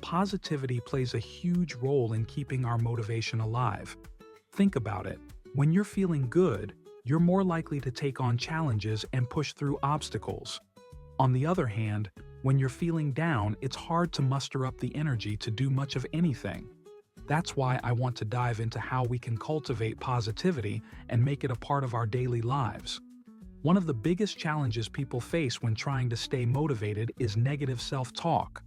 positivity plays a huge role in keeping our motivation alive. Think about it. When you're feeling good, you're more likely to take on challenges and push through obstacles. On the other hand, when you're feeling down, it's hard to muster up the energy to do much of anything. That's why I want to dive into how we can cultivate positivity and make it a part of our daily lives. One of the biggest challenges people face when trying to stay motivated is negative self-talk.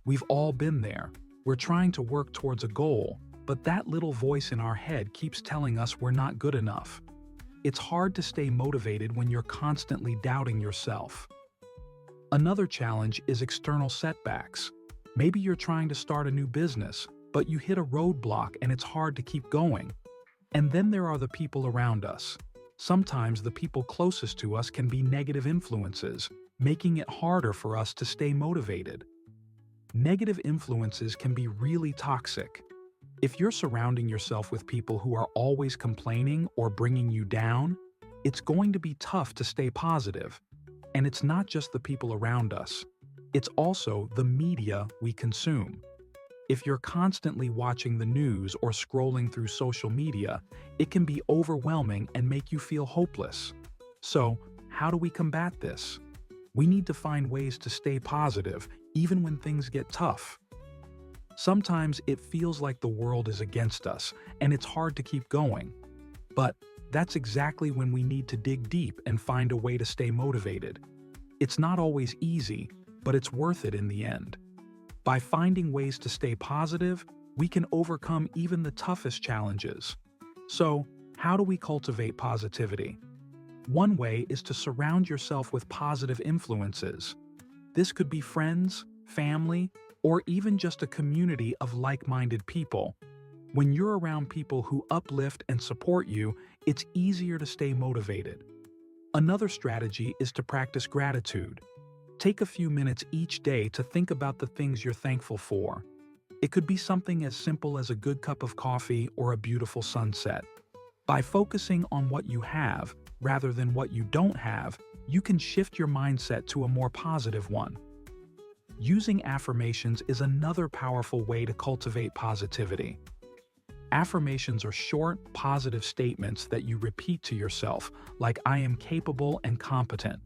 We've all been there. We're trying to work towards a goal, but that little voice in our head keeps telling us we're not good enough. It's hard to stay motivated when you're constantly doubting yourself. Another challenge is external setbacks. Maybe you're trying to start a new business, but you hit a roadblock and it's hard to keep going. And then there are the people around us. Sometimes the people closest to us can be negative influences, making it harder for us to stay motivated. Negative influences can be really toxic. If you're surrounding yourself with people who are always complaining or bringing you down, it's going to be tough to stay positive. And it's not just the people around us. It's also the media we consume. If you're constantly watching the news or scrolling through social media, it can be overwhelming and make you feel hopeless. So, how do we combat this? We need to find ways to stay positive, even when things get tough. Sometimes it feels like the world is against us, and it's hard to keep going. But that's exactly when we need to dig deep and find a way to stay motivated. It's not always easy, but it's worth it in the end. By finding ways to stay positive, we can overcome even the toughest challenges. So, how do we cultivate positivity? One way is to surround yourself with positive influences. This could be friends, family, or even just a community of like-minded people. When you're around people who uplift and support you, it's easier to stay motivated. Another strategy is to practice gratitude. Take a few minutes each day to think about the things you're thankful for. It could be something as simple as a good cup of coffee or a beautiful sunset. By focusing on what you have, rather than what you don't have, you can shift your mindset to a more positive one. Using affirmations is another powerful way to cultivate positivity. Affirmations are short, positive statements that you repeat to yourself, like "I am capable and competent."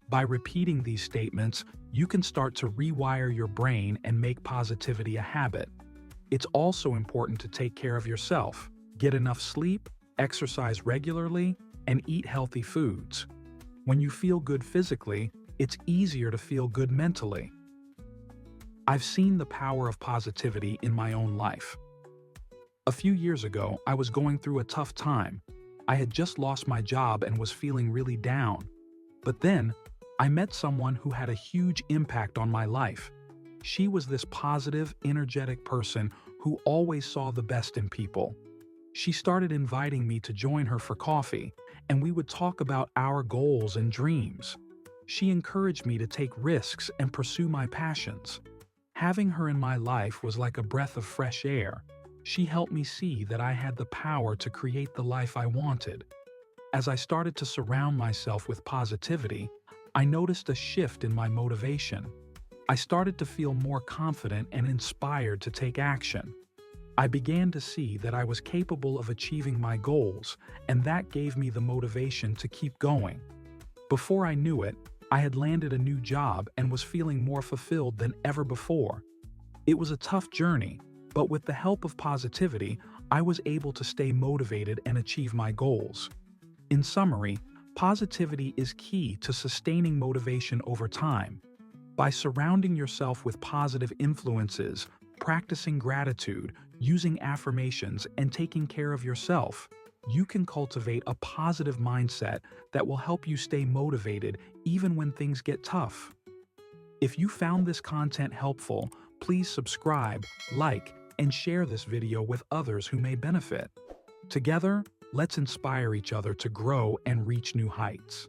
By repeating these statements, you can start to rewire your brain and make positivity a habit. It's also important to take care of yourself, get enough sleep, exercise regularly, and eat healthy foods. When you feel good physically, it's easier to feel good mentally. I've seen the power of positivity in my own life. A few years ago, I was going through a tough time. I had just lost my job and was feeling really down. But then, I met someone who had a huge impact on my life. She was this positive, energetic person who always saw the best in people. She started inviting me to join her for coffee, and we would talk about our goals and dreams. She encouraged me to take risks and pursue my passions. Having her in my life was like a breath of fresh air. She helped me see that I had the power to create the life I wanted. As I started to surround myself with positivity, I noticed a shift in my motivation. I started to feel more confident and inspired to take action. I began to see that I was capable of achieving my goals, and that gave me the motivation to keep going. Before I knew it, I had landed a new job and was feeling more fulfilled than ever before. It was a tough journey, but with the help of positivity, I was able to stay motivated and achieve my goals. In summary, positivity is key to sustaining motivation over time. By surrounding yourself with positive influences, practicing gratitude, using affirmations, and taking care of yourself, you can cultivate a positive mindset that will help you stay motivated even when things get tough. If you found this content helpful, please subscribe, like, and share this video with others who may benefit. Together, let's inspire each other to grow and reach new heights.